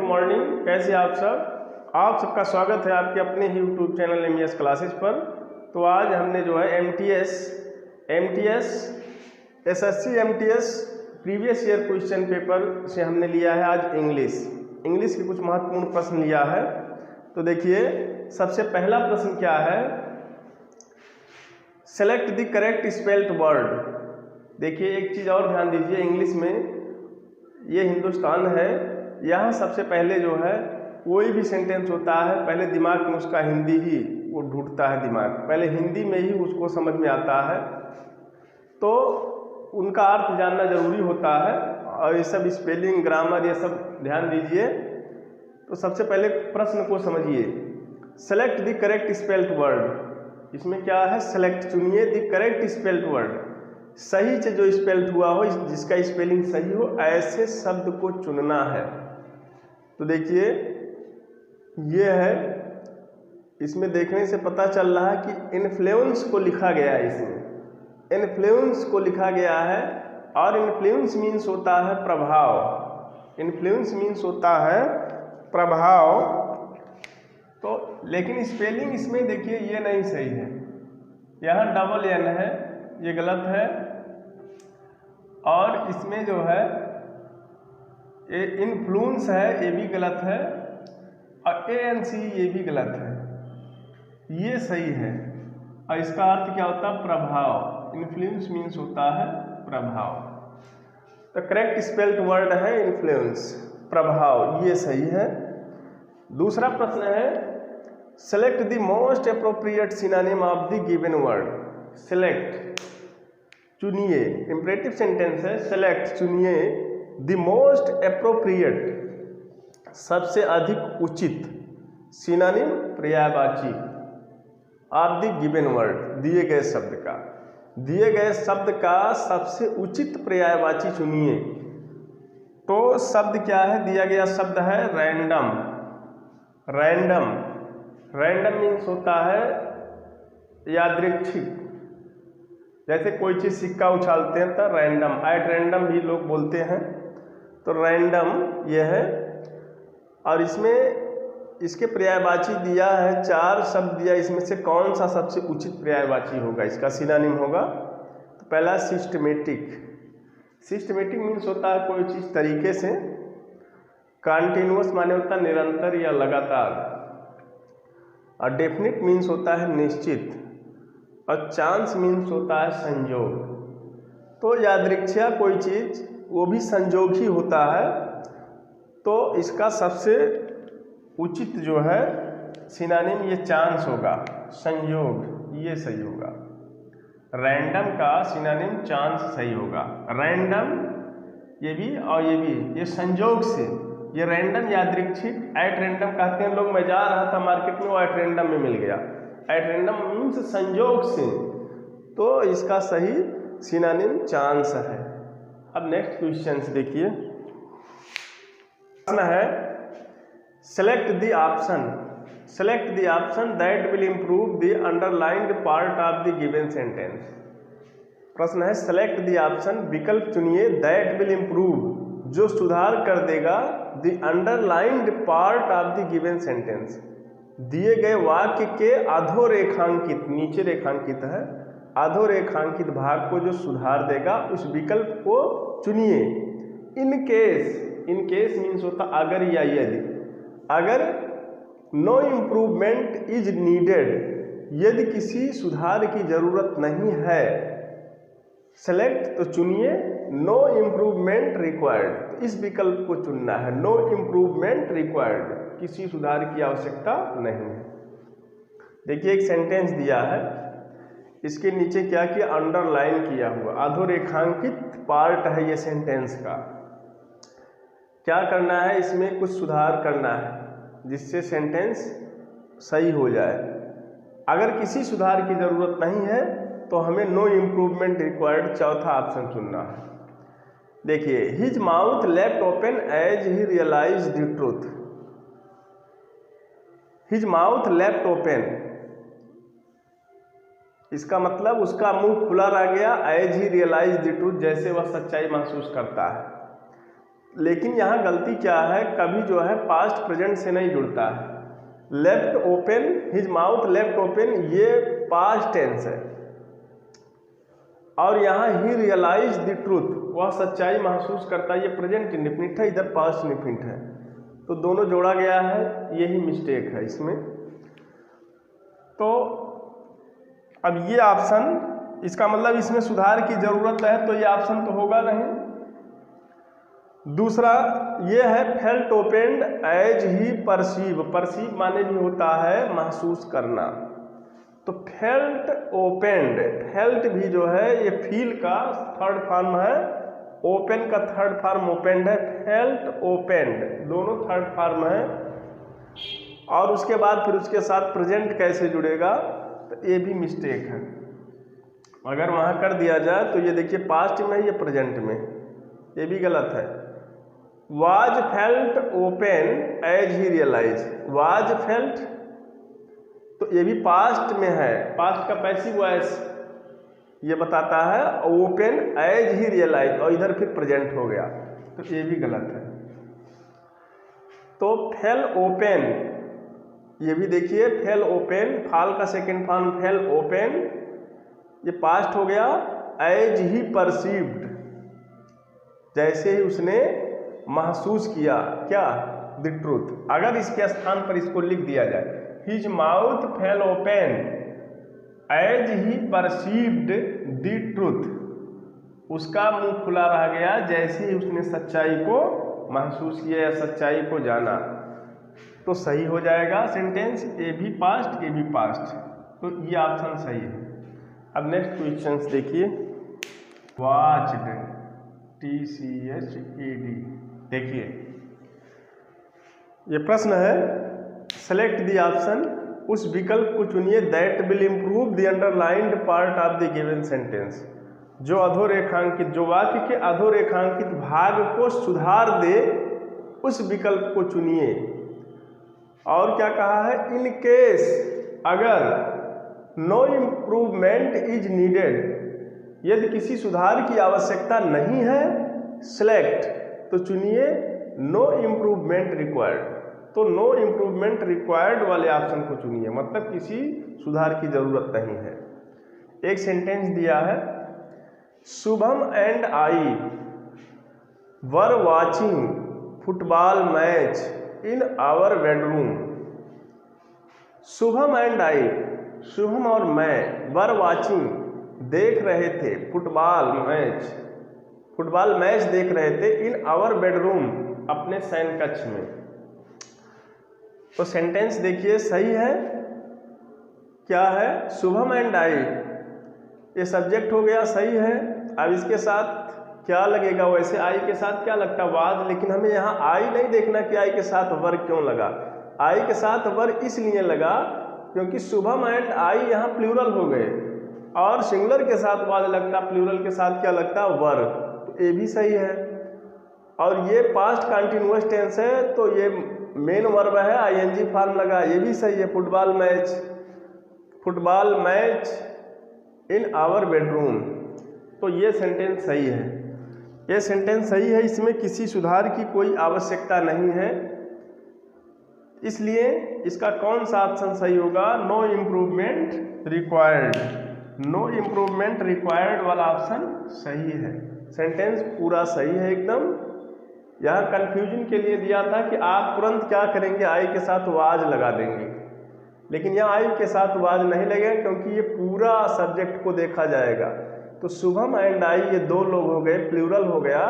Morning. कैसे आप सब? आप सबका स्वागत है आपके अपने ही यूट्यूब चैनल एमईएस क्लासेस पर। तो आज हमने जो है MTS SSC MTS previous year question paper से हमने लिया है आज इंग्लिश के कुछ महत्वपूर्ण प्रश्न लिया है। तो देखिए, सबसे पहला प्रश्न क्या है, select the correct spelled word. देखिए, एक चीज़ और ध्यान दीजिए, इंग्लिश में ये हिंदुस्तान है, यहाँ सबसे पहले जो है कोई भी सेंटेंस होता है पहले दिमाग में उसका हिंदी ही वो ढूंढता है, दिमाग पहले हिंदी में ही उसको समझ में आता है, तो उनका अर्थ जानना जरूरी होता है। और ये सब स्पेलिंग ग्रामर ये सब ध्यान दीजिए। तो सबसे पहले प्रश्न को समझिए, select the correct spelled word. इसमें क्या है, सेलेक्ट चुनिए द करेक्ट स्पेल्ड वर्ड, सही से जो स्पेल्ड हुआ हो, जिसका स्पेलिंग सही हो, ऐसे शब्द को चुनना है। तो देखिए, ये है, इसमें देखने से पता चल रहा है कि इन्फ्लुएंस को लिखा गया है, इसमें इन्फ्लुएंस को लिखा गया है। और इन्फ्लुएंस मीन्स होता है प्रभाव, इन्फ्लुएंस मीन्स होता है प्रभाव। तो लेकिन स्पेलिंग इसमें देखिए ये नहीं सही है, यहाँ डबल एन है, ये गलत है। और इसमें जो है ये इन्फ्लुएंस है, ये भी गलत है। और ANC ये भी गलत है, ये सही है। और इसका अर्थ क्या होता है, प्रभाव। इन्फ्लुएंस मीन्स होता है प्रभाव। तो करेक्ट स्पेल्ड वर्ड है इन्फ्लुएंस, प्रभाव, ये सही है। दूसरा प्रश्न है, select the most appropriate synonym of the given word. Select चुनिए, इंपरेटिव सेंटेंस है, सेलेक्ट चुनिए द मोस्ट अप्रोप्रिएट सबसे अधिक उचित सिनोनिम पर्यायवाची ऑफ द गिवन वर्ड, दिए गए शब्द का सबसे उचित पर्यायवाची चुनिए। तो शब्द क्या है, दिया गया शब्द है रैंडम। रैंडम मीन्स होता है यादृच्छिक। जैसे कोई चीज़ सिक्का उछालते हैं तो रैंडम, एट रैंडम भी लोग बोलते हैं, तो रैंडम ये है। और इसमें इसके पर्यायवाची दिया है, 4 शब्द दिया, इसमें से कौन सा सबसे उचित पर्यायवाची होगा, इसका सिनोनिम होगा। तो पहला सिस्टमेटिक। सिस्टमेटिक मीन्स होता है कोई चीज़ तरीके से, कंटिन्यूअस माने होता है निरंतर या लगातार। और डेफिनिट मीन्स होता है निश्चित। और चांस मीन्स होता है संयोग। तो यादृच्छिक कोई चीज़ वो भी संयोग ही होता है। तो इसका सबसे उचित जो है सिनोनिम ये चांस होगा, संयोग, ये सही होगा। रैंडम का सिनोनिम चांस सही होगा। रैंडम ये भी और ये भी, ये संयोग से, ये रैंडम यादृच्छिक, एट रैंडम कहते हैं लोग। मैं जा रहा था मार्केट में, वो एट रैंडम में मिल गया। एट रैंडम मीन्स संयोग से, तो इसका सही सिनोनिम चांस है। अब नेक्स्ट क्वेश्चन देखिए, प्रश्न है, select the option that will improve the underlined part of the given sentence. प्रश्न है, सेलेक्ट द ऑप्शन, विकल्प चुनिए, दैट विल इम्प्रूव, जो सुधार कर देगा, the underlined part of the given sentence, दिए गए वाक्य के अधोरेखांकित, नीचे रेखांकित है, अधोरेखांकित भाग को जो सुधार देगा, उस विकल्प को चुनिए। इन केस मीन्स होता अगर या यदि, अगर नो इम्प्रूवमेंट इज नीडेड, यदि किसी सुधार की जरूरत नहीं है, सेलेक्ट तो चुनिए, नो इम्प्रूवमेंट रिक्वायर्ड, इस विकल्प को चुनना है। नो इम्प्रूवमेंट रिक्वायर्ड, किसी सुधार की आवश्यकता नहीं है। देखिए, एक सेंटेंस दिया है, इसके नीचे क्या किया, अंडरलाइन किया हुआ, अधोरेखांकित पार्ट है ये सेंटेंस का। क्या करना है, इसमें कुछ सुधार करना है जिससे सेंटेंस सही हो जाए। अगर किसी सुधार की जरूरत नहीं है तो हमें नो इम्प्रूवमेंट रिक्वायर्ड, चौथा ऑप्शन चुनना है। देखिए, his mouth left open as he realize the truth. His mouth left open, इसका मतलब उसका मुंह खुला रह गया, as he realize the truth, जैसे वह सच्चाई महसूस करता है। लेकिन यहाँ गलती क्या है, कभी जो है पास्ट प्रेजेंट से नहीं जुड़ता है। Left open, his mouth left open, ये पास्ट टेंस है। और यहाँ ही रियलाइज द ट्रूथ, वह सच्चाई महसूस करता है, ये प्रेजेंट इंडिफिनिट है, इधर पास्ट इंडिफिनिट है, तो दोनों जोड़ा गया है, यही मिस्टेक है इसमें। तो अब ये ऑप्शन, इसका मतलब इसमें सुधार की जरूरत है, तो ये ऑप्शन तो होगा नहीं। दूसरा ये है felt opened as he perceive, perceive माने भी होता है महसूस करना, तो फेल्ट ओपेंड, फेल्ट भी जो है ये फील का थर्ड फॉर्म है, ओपन का थर्ड फॉर्म ओपेंड है, फेल्ट ओपेंड दोनों थर्ड फॉर्म है। और उसके बाद फिर उसके साथ प्रेजेंट कैसे जुड़ेगा, तो ये भी मिस्टेक है। अगर वहाँ कर दिया जाए तो ये देखिए पास्ट में, ये प्रेजेंट में, ये भी गलत है। Was felt open as he realize, was felt, तो ये भी पास्ट में है, पास्ट का पैसिव वॉइस ये बताता है, ओपन एज ही रियलाइज, और इधर फिर प्रेजेंट हो गया, तो ये भी गलत है। तो फेल ओपन, ये भी देखिए फेल ओपन, फाल का सेकेंड फॉर्म फेल ओपन, ये पास्ट हो गया। एज ही परसीव्ड, जैसे ही उसने महसूस किया, क्या, द ट्रूथ। अगर इसके स्थान पर इसको लिख दिया जाए, his mouth fell open as he perceived the truth, उसका मुंह खुला रह गया जैसे ही उसने सच्चाई को महसूस किया या सच्चाई को जाना, तो सही हो जाएगा सेंटेंस। ए भी पास्ट, ए भी पास्ट, तो ये ऑप्शन सही है। अब नेक्स्ट क्वेश्चन देखिए, वॉच्ड, TCHED, देखिए ये प्रश्न है, सेलेक्ट द ऑप्शन, उस विकल्प को चुनिए that will improve the underlined part of the given sentence, जो अधोरेखांकित, जो वाक्य के अधोरेखांकित भाग को सुधार दे, उस विकल्प को चुनिए। और क्या कहा है, इन केस, अगर नो इम्प्रूवमेंट इज नीडेड, यदि किसी सुधार की आवश्यकता नहीं है, सेलेक्ट, तो चुनिए नो इम्प्रूवमेंट रिक्वायर्ड, तो नो इम्प्रूवमेंट रिक्वायर्ड वाले ऑप्शन को चुनिए, मतलब किसी सुधार की जरूरत नहीं है। एक सेंटेंस दिया है, Shubham and I were watching football match in our bedroom. Shubham and I, Shubham और मैं, वर वाचिंग, देख रहे थे, फुटबॉल मैच, फुटबॉल मैच देख रहे थे, इन आवर बेडरूम, अपने शयन कक्ष में। तो सेंटेंस देखिए सही है, क्या है, शुभम एंड आई, ये सब्जेक्ट हो गया, सही है। अब इसके साथ क्या लगेगा, वैसे आई के साथ क्या लगता, वाज, लेकिन हमें यहाँ आई नहीं देखना कि आई के साथ वर क्यों लगा। आई के साथ वर इसलिए लगा क्योंकि शुभम एंड आई यहाँ प्लूरल हो गए, और सिंगुलर के साथ वाज लगता, प्लूरल के साथ क्या लगता, वर, तो ये भी सही है। और ये पास्ट कंटिन्यूअस टेंस है, तो ये मेन वर्ब है, ING फॉर्म लगा, ये भी सही है। Football match, football match in our bedroom, तो ये सेंटेंस सही है, ये सेंटेंस सही है, इसमें किसी सुधार की कोई आवश्यकता नहीं है, इसलिए इसका कौन सा ऑप्शन सही होगा, no improvement required, no improvement required वाला ऑप्शन सही है। सेंटेंस पूरा सही है एकदम। यहाँ कंफ्यूजन के लिए दिया था कि आप तुरंत क्या करेंगे, आई के साथ वाज लगा देंगे, लेकिन यहाँ आई के साथ वाज नहीं लगेगा क्योंकि ये पूरा सब्जेक्ट को देखा जाएगा। तो शुभम एंड आई ये दो लोग हो गए, प्लूरल हो गया,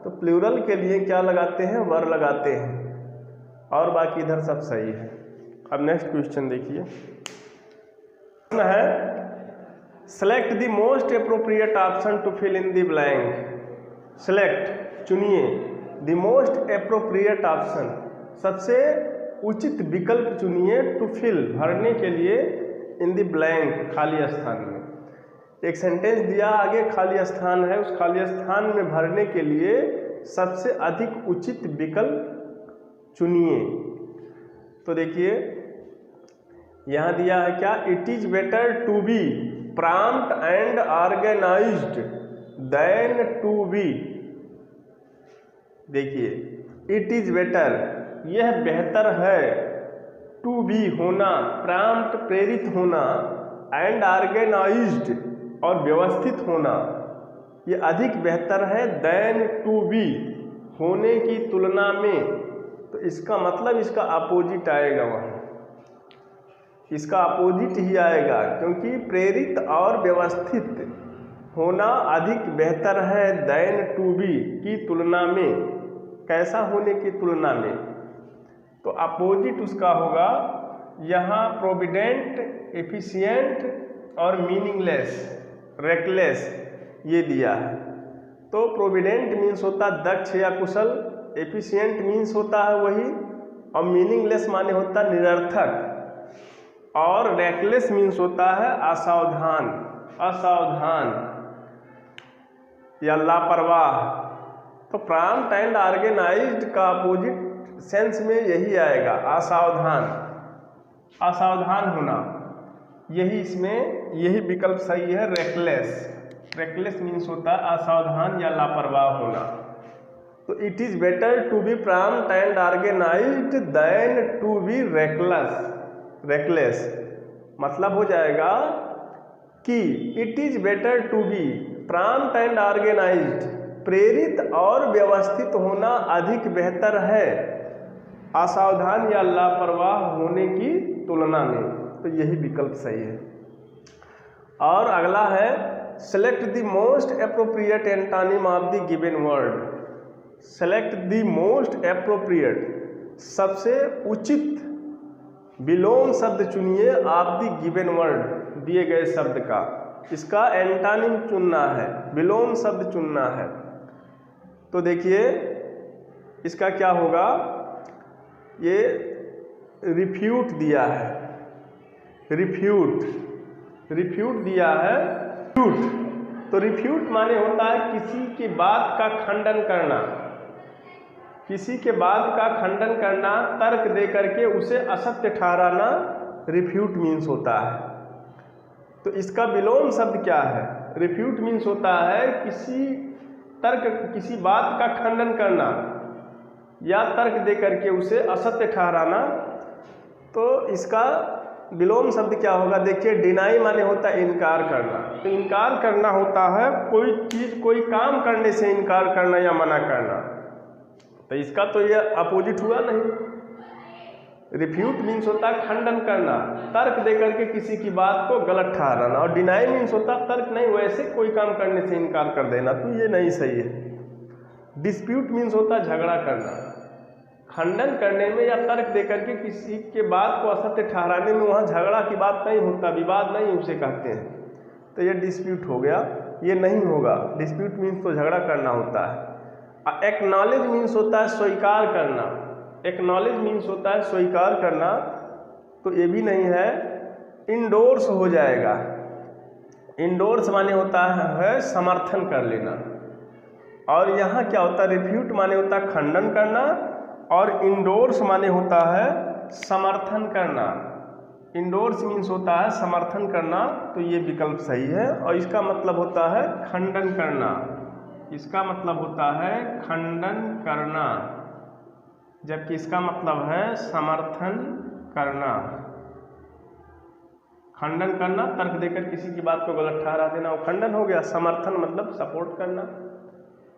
तो प्लूरल के लिए क्या लगाते हैं, वर लगाते हैं, और बाकी इधर सब सही है। अब नेक्स्ट क्वेश्चन देखिए, प्रश्न है, select the most appropriate option to fill in the blank. Select, चुनिए, द मोस्ट अप्रोप्रिएट ऑप्शन, सबसे उचित विकल्प चुनिए, टू फिल, भरने के लिए, इन द ब्लैंक, खाली स्थान में। एक सेंटेंस दिया, आगे खाली स्थान है, उस खाली स्थान में भरने के लिए सबसे अधिक उचित विकल्प चुनिए। तो देखिए यहाँ दिया है क्या, it is better to be prompt and organized than to be देखिए, इट इज़ बेटर, यह बेहतर है, टू बी होना, प्रॉम्प्ट प्रेरित होना, एंड ऑर्गेनाइज्ड और व्यवस्थित होना, ये अधिक बेहतर है देन टू बी होने की तुलना में। तो इसका मतलब इसका अपोजिट आएगा, वहाँ इसका अपोजिट ही आएगा, क्योंकि प्रेरित और व्यवस्थित होना अधिक बेहतर है देन टू बी की तुलना में। कैसा होने की तुलना में? तो अपोजिट उसका होगा यहाँ प्रोविडेंट, एफिशिएंट और मीनिंगलेस, रेकलेस ये दिया है। तो प्रोविडेंट मीन्स होता है दक्ष या कुशल, एफिशिएंट मीन्स होता है वही, और मीनिंगलेस माने होता है निरर्थक, और रेकलेस मीन्स होता है असावधान, असावधान या लापरवाह। तो प्रॉम्प्ट एंड ऑर्गेनाइज्ड का अपोजिट सेंस में यही आएगा, असावधान, असावधान होना, यही इसमें यही विकल्प सही है, रेकलेस। रेकलेस मीन्स होता है असावधान या लापरवाह होना। तो it is better to be prompt and organized than to be reckless. Reckless मतलब हो जाएगा कि it is better to be prompt and organized, प्रेरित और व्यवस्थित होना अधिक बेहतर है असावधान या लापरवाह होने की तुलना में। तो यही विकल्प सही है। और अगला है select the most appropriate antonym of the given word. Select the most appropriate, सबसे उचित विलोम शब्द चुनिए ऑफ द गिवन वर्ड, दिए गए शब्द का। इसका एंटोनिम चुनना है, विलोम शब्द चुनना है। तो देखिए इसका क्या होगा, ये रिफ्यूट दिया है, रिफ्यूट, रिफ्यूट दिया है, रिफ्यूट। तो रिफ्यूट माने होता है किसी की बात का खंडन करना, किसी के बात का खंडन करना, तर्क दे करके उसे असत्य ठहराना, रिफ्यूट मीन्स होता है। तो इसका विलोम शब्द क्या है? रिफ्यूट मीन्स होता है किसी तर्क, किसी बात का खंडन करना या तर्क दे करके उसे असत्य ठहराना। तो इसका विलोम शब्द क्या होगा? देखिए, डिनाई माने होता है इनकार करना। तो इनकार करना होता है कोई चीज़, कोई काम करने से इनकार करना या मना करना। तो इसका तो ये अपोजिट हुआ नहीं। रिफ्यूट मीन्स होता है खंडन करना, तर्क दे करके किसी की बात को गलत ठहराना, और डिनाई मीन्स होता है तर्क नहीं, वैसे कोई काम करने से इनकार कर देना। तो ये नहीं सही है। डिस्प्यूट मीन्स होता है झगड़ा करना, खंडन करने में या तर्क दे करके किसी के बात को असत्य ठहराने में, वहाँ झगड़ा की बात नहीं होता, विवाद नहीं उसे कहते हैं। तो ये डिस्प्यूट हो गया, ये नहीं होगा। डिस्प्यूट मीन्स तो झगड़ा करना होता है। एक्नॉलेज मीन्स होता है स्वीकार करना, एक्नॉलेज मीन्स होता है स्वीकार करना। तो ये भी नहीं है, इंडोर्स हो जाएगा। इंडोर्स माने होता है समर्थन कर लेना, और यहाँ क्या होता है? रिफ्यूट माने होता है खंडन करना, और इंडोर्स माने होता है समर्थन करना। इंडोर्स मीन्स होता है समर्थन करना। तो ये विकल्प सही है, और इसका मतलब होता है खंडन करना, इसका मतलब होता है खंडन करना, जबकि इसका मतलब है समर्थन करना। खंडन करना, तर्क देकर किसी की बात को गलत ठहरा देना, वो खंडन हो गया। समर्थन मतलब सपोर्ट करना।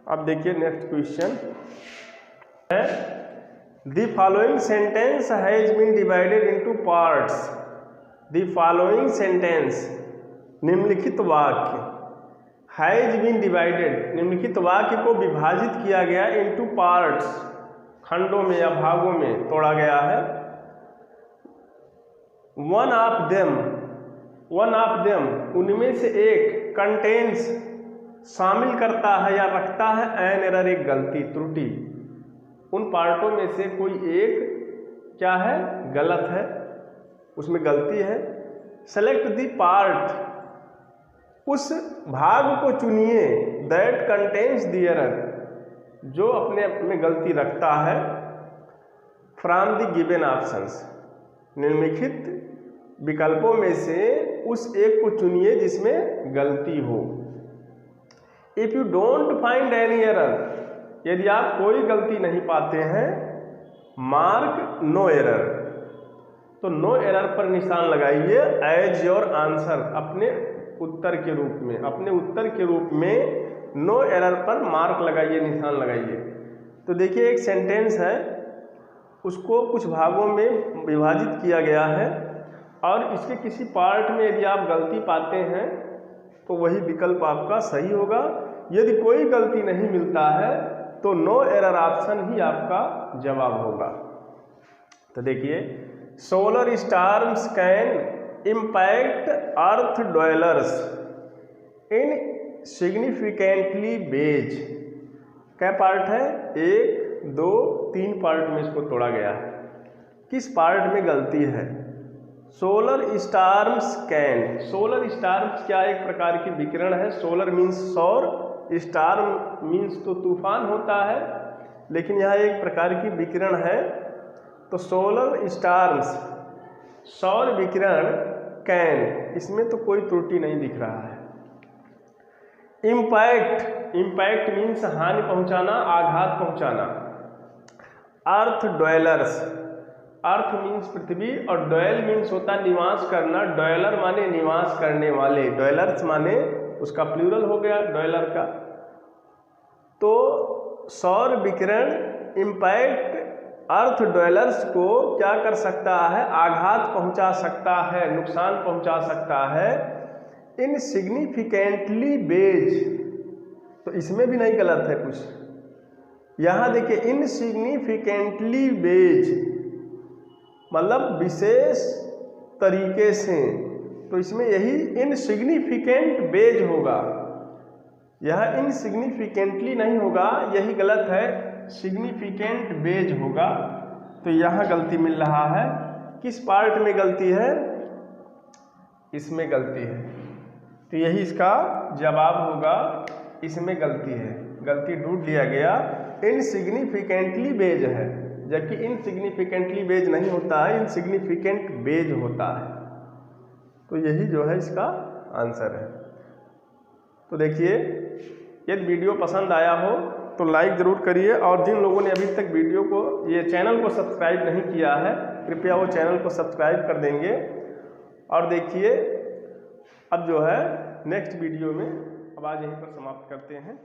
अब देखिए नेक्स्ट क्वेश्चन है, the following sentence has been divided into parts. The following sentence, निम्नलिखित वाक्य, हैज बीन डिवाइडेड, निम्नलिखित वाक्य को विभाजित किया गया, इनटू पार्ट्स, खंडों में या भागों में तोड़ा गया है। One of them, one of them, उनमें से एक, कंटेन्स, शामिल करता है या रखता है, एन एरर, एक गलती, त्रुटि। उन पार्टों में से कोई एक क्या है? गलत है, उसमें गलती है। सेलेक्ट द पार्ट, उस भाग को चुनिए, दैट कंटेन्स द एरर, जो अपने में गलती रखता है, फ्रॉम द गिवन ऑप्शंस, निम्नलिखित विकल्पों में से उस एक को चुनिए जिसमें गलती हो। If you don't find any error, यदि आप कोई गलती नहीं पाते हैं, मार्क नो एरर, तो नो एरर पर निशान लगाइए एज योर आंसर, अपने उत्तर के रूप में, अपने उत्तर के रूप में नो एरर पर मार्क लगाइए, निशान लगाइए। तो देखिए एक सेंटेंस है, उसको कुछ भागों में विभाजित किया गया है और इसके किसी पार्ट में यदि आप गलती पाते हैं तो वही विकल्प आपका सही होगा। यदि कोई गलती नहीं मिलता है तो नो एरर ऑप्शन ही आपका जवाब होगा। तो देखिए, solar storms can impact earth dwellers in significantly ways. क्या पार्ट है? 1, 2, 3 पार्ट में इसको तोड़ा गया है। किस पार्ट में गलती है? Solar storms can, solar storms क्या एक प्रकार की विकिरण है। सोलर मीन्स सौर, स्टार्म मीन्स तो तूफान होता है, लेकिन यह एक प्रकार की विकिरण है। तो सोलर स्टॉर्म्स, सौर विकिरण, कैन, इसमें तो कोई त्रुटि नहीं दिख रहा है। इम्पैक्ट, इम्पैक्ट मीन्स हानि पहुंचाना, आघात पहुंचाना। अर्थ ड्वेलर्स, अर्थ मीन्स पृथ्वी और ड्वेल मीन्स होता निवास करना। ड्वेलर माने निवास करने वाले, ड्वेलर्स माने उसका प्लूरल हो गया ड्वेलर का। तो सौर विकिरण इम्पैक्ट अर्थ ड्वेलर्स को क्या कर सकता है? आघात पहुंचा सकता है, नुकसान पहुंचा सकता है। इनसिग्निफिकेंटली वेज, तो इसमें भी नहीं गलत है कुछ। यहां देखिए इनसिग्निफिकेंटली वेज मतलब विशेष तरीके से, तो इसमें यही इनसिग्निफिकेंट वेज होगा। यह इनसिग्निफिकेंटली नहीं होगा, यही गलत है, सिग्निफिकेंट वेज होगा। तो यहाँ गलती मिल रहा है। किस पार्ट में गलती है? इसमें गलती है, तो यही इसका जवाब होगा। इसमें गलती है, गलती ढूंढ लिया गया। इनसिग्निफिकेंटली वेज है, जबकि इनसिग्निफिकेंटली वेज नहीं होता है, इनसिग्निफिकेंट वेज होता है। तो यही जो है इसका आंसर है। तो देखिए, यदि वीडियो पसंद आया हो तो लाइक ज़रूर करिए, और जिन लोगों ने अभी तक वीडियो को, ये चैनल को सब्सक्राइब नहीं किया है, कृपया वो चैनल को सब्सक्राइब कर देंगे। और देखिए, अब जो है नेक्स्ट वीडियो में, अब आज यहीं पर समाप्त करते हैं।